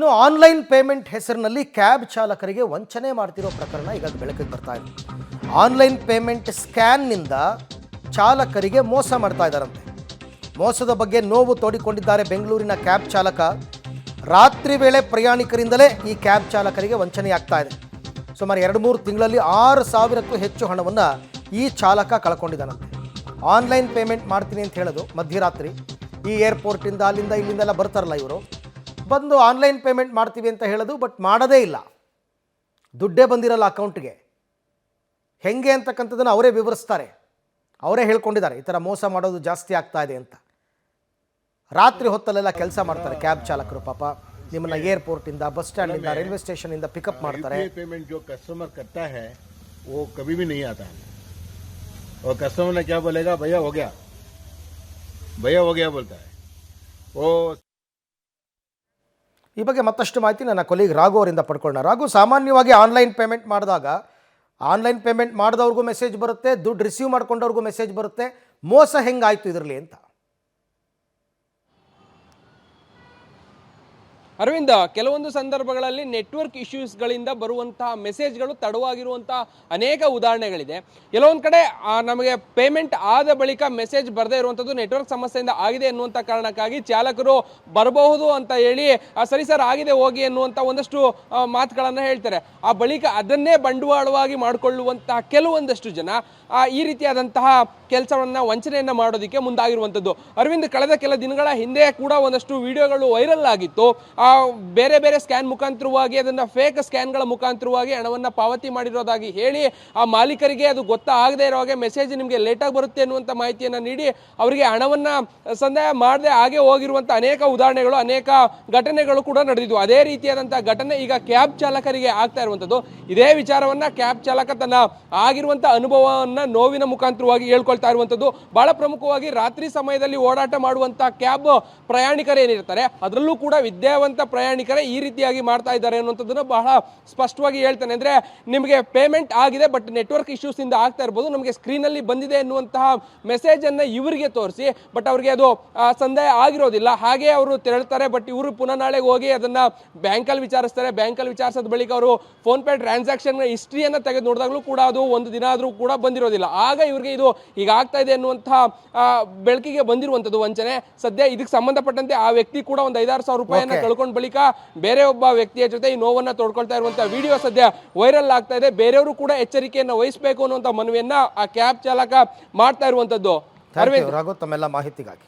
ಇನ್ನು online payment ಹೆಸರಿನಲ್ಲಿ cab ಚಾಲಕರಿಗೆ ವಂಚನೆ ಮಾಡ್ತಿರೋ ಪ್ರಕರಣ ಈಗ ಬೆಳಕಿಗೆ ಬರ್ತಾ ಇದೆ. ಆನ್ಲೈನ್ ಪೇಮೆಂಟ್ ಸ್ಕ್ಯಾನ್ನಿಂದ ಚಾಲಕರಿಗೆ ಮೋಸ ಮಾಡ್ತಾ ಇದ್ದಾರಂತೆ. ಮೋಸದ ಬಗ್ಗೆ ನೋವು ತೋಡಿಕೊಂಡಿದ್ದಾರೆ ಬೆಂಗಳೂರಿನ ಕ್ಯಾಬ್ ಚಾಲಕ. ರಾತ್ರಿ ವೇಳೆ ಪ್ರಯಾಣಿಕರಿಂದಲೇ ಈ ಕ್ಯಾಬ್ ಚಾಲಕರಿಗೆ ವಂಚನೆಯಾಗ್ತಾ ಇದೆ. ಸುಮಾರು 2-3 ತಿಂಗಳಲ್ಲಿ 6,000ಕ್ಕೂ ಹೆಚ್ಚು ಹಣವನ್ನು ಈ ಚಾಲಕ ಕಳ್ಕೊಂಡಿದ್ದಾನಂತೆ. ಆನ್ಲೈನ್ ಪೇಮೆಂಟ್ ಮಾಡ್ತೀನಿ ಅಂತ ಹೇಳೋದು ಮಧ್ಯರಾತ್ರಿ, ಈ ಏರ್ಪೋರ್ಟಿಂದ ಅಲ್ಲಿಂದ ಇಲ್ಲಿಂದೆಲ್ಲ ಬರ್ತಾರಲ್ಲ ಇವರು, ಬಂದು ಆನ್ಲೈನ್ ಪೇಮೆಂಟ್ ಮಾಡ್ತೀವಿ ಅಂತ ಹೇಳೋದು, ಬಟ್ ಮಾಡೋದೇ ಇಲ್ಲ, ದುಡ್ಡೇ ಬಂದಿರಲ್ಲ ಅಕೌಂಟ್ಗೆ. ಹೆಂಗೆ ಅಂತಕ್ಕಂಥದ್ದನ್ನು ಅವರೇ ವಿವರಿಸ್ತಾರೆ, ಅವರೇ ಹೇಳ್ಕೊಂಡಿದ್ದಾರೆ ಈ ಥರ ಮೋಸ ಮಾಡೋದು ಜಾಸ್ತಿ ಆಗ್ತಾ ಇದೆ ಅಂತ. ರಾತ್ರಿ ಹೊತ್ತಲ್ಲೆಲ್ಲ ಕೆಲಸ ಮಾಡ್ತಾರೆ ಕ್ಯಾಬ್ ಚಾಲಕರು. ಪಾಪ ನಿಮ್ಮನ್ನ ಏರ್ಪೋರ್ಟಿಂದ, ಬಸ್ ಸ್ಟ್ಯಾಂಡಿಂದ, ರೈಲ್ವೆ ಸ್ಟೇಷನಿಂದ ಪಿಕಪ್ ಮಾಡ್ತಾರೆ. पेमेंट जो कस्टमर करता है वो कभी भी नहीं आता है, और कस्टमर ने क्या बोलेगा, भैया हो गया, भैया हो गया बोलता है वो. ಈ ಬಗ್ಗೆ ಮತ್ತಷ್ಟು ಮಾಹಿತಿ ನನ್ನ ಕೊಲೀಗ್ ರಾಘು ಅವರಿಂದ ಪಡ್ಕೊಳ್ಳೋಣ. ರಾಘು, ಸಾಮಾನ್ಯವಾಗಿ ಆನ್ಲೈನ್ ಪೇಮೆಂಟ್ ಮಾಡಿದಾಗ ಆನ್ಲೈನ್ ಪೇಮೆಂಟ್ ಮಾಡಿದವ್ರಿಗೂ ಮೆಸೇಜ್ ಬರುತ್ತೆ, ದುಡ್ಡು ರಿಸೀವ್ ಮಾಡ್ಕೊಂಡವ್ರಿಗೂ ಮೆಸೇಜ್ ಬರುತ್ತೆ. ಮೋಸ ಹೆಂಗಾಯಿತು ಇದರಲ್ಲಿ ಅಂತ? ಅರವಿಂದ, ಕೆಲವೊಂದು ಸಂದರ್ಭಗಳಲ್ಲಿ ನೆಟ್ವರ್ಕ್ ಇಶ್ಯೂಸ್ಗಳಿಂದ ಬರುವಂತಹ ಮೆಸೇಜ್ಗಳು ತಡವಾಗಿರುವಂತಹ ಅನೇಕ ಉದಾಹರಣೆಗಳಿದೆ. ಕೆಲವೊಂದು ಕಡೆ ನಮಗೆ ಪೇಮೆಂಟ್ ಆದ ಬಳಿಕ ಮೆಸೇಜ್ ಬರದೇ ಇರುವಂಥದ್ದು ನೆಟ್ವರ್ಕ್ ಸಮಸ್ಯೆಯಿಂದ ಆಗಿದೆ ಎನ್ನುವಂಥ ಕಾರಣಕ್ಕಾಗಿ ಚಾಲಕರು ಬರಬಹುದು ಅಂತ ಹೇಳಿ ಸರಿ ಸರ್ ಆಗಿದೆ ಹೋಗಿ ಎನ್ನುವಂಥ ಒಂದಷ್ಟು ಮಾತುಗಳನ್ನು ಹೇಳ್ತಾರೆ. ಆ ಬಳಿಕ ಅದನ್ನೇ ಬಂಡವಾಳವಾಗಿ ಮಾಡಿಕೊಳ್ಳುವಂತಹ ಕೆಲವೊಂದಷ್ಟು ಜನ ಈ ರೀತಿಯಾದಂತಹ ಕೆಲಸವನ್ನು, ವಂಚನೆಯನ್ನು ಮಾಡೋದಕ್ಕೆ ಮುಂದಾಗಿರುವಂಥದ್ದು. ಅರವಿಂದ್, ಕಳೆದ ಕೆಲ ದಿನಗಳ ಹಿಂದೆ ಕೂಡ ಒಂದಷ್ಟು ವಿಡಿಯೋಗಳು ವೈರಲ್ ಆಗಿತ್ತು. ಬೇರೆ ಬೇರೆ ಸ್ಕ್ಯಾನ್ ಮುಖಾಂತರವಾಗಿ, ಅದನ್ನು ಫೇಕ್ ಸ್ಕ್ಯಾನ್ಗಳ ಮುಖಾಂತರವಾಗಿ ಹಣವನ್ನು ಪಾವತಿ ಮಾಡಿರೋದಾಗಿ ಹೇಳಿ ಆ ಮಾಲೀಕರಿಗೆ ಅದು ಗೊತ್ತಾಗದೇ ಇರೋ ಹಾಗೆ ಮೆಸೇಜ್ ನಿಮಗೆ ಲೇಟಾಗಿ ಬರುತ್ತೆ ಅನ್ನುವಂಥ ಮಾಹಿತಿಯನ್ನು ನೀಡಿ ಅವರಿಗೆ ಹಣವನ್ನು ಸಂದಾಯ ಮಾಡದೆ ಹಾಗೆ ಹೋಗಿರುವಂಥ ಅನೇಕ ಉದಾಹರಣೆಗಳು, ಅನೇಕ ಘಟನೆಗಳು ಕೂಡ ನಡೆದಿದ್ವು. ಅದೇ ರೀತಿಯಾದಂಥ ಘಟನೆ ಈಗ ಕ್ಯಾಬ್ ಚಾಲಕರಿಗೆ ಆಗ್ತಾ ಇರುವಂಥದ್ದು. ಇದೇ ವಿಚಾರವನ್ನು ಕ್ಯಾಬ್ ಚಾಲಕ ತನ್ನ ಆಗಿರುವಂಥ ಅನುಭವವನ್ನು ನೋವಿನ ಮುಖಾಂತರವಾಗಿ ಹೇಳ್ಕೊಳ್ತಾ ಇರುವಂಥದ್ದು. ಬಹಳ ಪ್ರಮುಖವಾಗಿ ರಾತ್ರಿ ಸಮಯದಲ್ಲಿ ಓಡಾಟ ಮಾಡುವಂಥ ಕ್ಯಾಬ್ ಪ್ರಯಾಣಿಕರೇನಿರ್ತಾರೆ ಅದರಲ್ಲೂ ಕೂಡ ವಿದ್ಯಾವಂತ ಪ್ರಯಾಣಿಕರೇ ಈ ರೀತಿಯಾಗಿ ಮಾಡ್ತಾ ಇದ್ದಾರೆ ಅನ್ನುವಂಥದ್ದನ್ನು ಬಹಳ ಸ್ಪಷ್ಟವಾಗಿ ಹೇಳ್ತಾನೆ. ಅಂದರೆ ನಿಮಗೆ ಪೇಮೆಂಟ್ ಆಗಿದೆ, ಬಟ್ ನೆಟ್ವರ್ಕ್ ಇಶ್ಯೂಸ್ ಇಂದ ಆಗ್ತಾ ಇರ್ಬೋದು, ನಮಗೆ ಸ್ಕ್ರೀನಲ್ಲಿ ಬಂದಿದೆ ಎನ್ನುವಂತಹ ಮೆಸೇಜನ್ನು ಇವರಿಗೆ ತೋರಿಸಿ, ಬಟ್ ಅವರಿಗೆ ಅದು ಸಂದಾಯ ಆಗಿರೋದಿಲ್ಲ. ಹಾಗೆ ಅವರು ತೆರಳ್ತಾರೆ. ಬಟ್ ಇವರು ಪುನಃ ನಾಳೆಗೆ ಹೋಗಿ ಅದನ್ನು ಬ್ಯಾಂಕಲ್ಲಿ ವಿಚಾರಿಸ್ತಾರೆ. ಬ್ಯಾಂಕಲ್ಲಿ ವಿಚಾರಿಸಿದ ಬಳಿಕ ಅವರು ಫೋನ್ ಪೇ ಟ್ರಾನ್ಸಾಕ್ಷನ್ ಹಿಸ್ಟ್ರಿಯನ್ನು ತೆಗೆದು ನೋಡಿದಾಗಲೂ ಕೂಡ ಅದು ಒಂದು ದಿನ ಆದರೂ ಕೂಡ ಬಂದಿರೋದಿಲ್ಲ. ಆಗ ಇವರಿಗೆ ಇದು ಈಗ ಆಗ್ತಾ ಇದೆ ಎನ್ನುವಂತಹ ಬೆಳಕಿಗೆ ಬಂದಿರುವಂಥದ್ದು ವಂಚನೆ. ಸದ್ಯ ಇದಕ್ಕೆ ಸಂಬಂಧಪಟ್ಟಂತೆ ಆ ವ್ಯಕ್ತಿ ಕೂಡ ಒಂದು 5,000-6,000 ರೂಪಾಯಿಯನ್ನು ಕಳ್ಕೊಂಡ ಬಳಿಕ ಬೇರೆ ಒಬ್ಬ ವ್ಯಕ್ತಿಯ ಜೊತೆ ಈ ನೋವನ್ನು ತೋಡ್ಕೊಳ್ತಾ ಇರುವಂತಹ ವಿಡಿಯೋ ಸದ್ಯ ವೈರಲ್ ಆಗ್ತಾ ಇದೆ. ಬೇರೆಯವರು ಕೂಡ ಎಚ್ಚರಿಕೆಯನ್ನು ವಹಿಸಬೇಕು ಅನ್ನುವಂಥ ಮನವಿಯನ್ನ ಆ ಕ್ಯಾಬ್ ಚಾಲಕ ಮಾಡ್ತಾ ಇರುವಂತದ್ದು. ರಾಘು, ತಮ್ಮೆಲ್ಲ ಮಾಹಿತಿಗಾಗಿ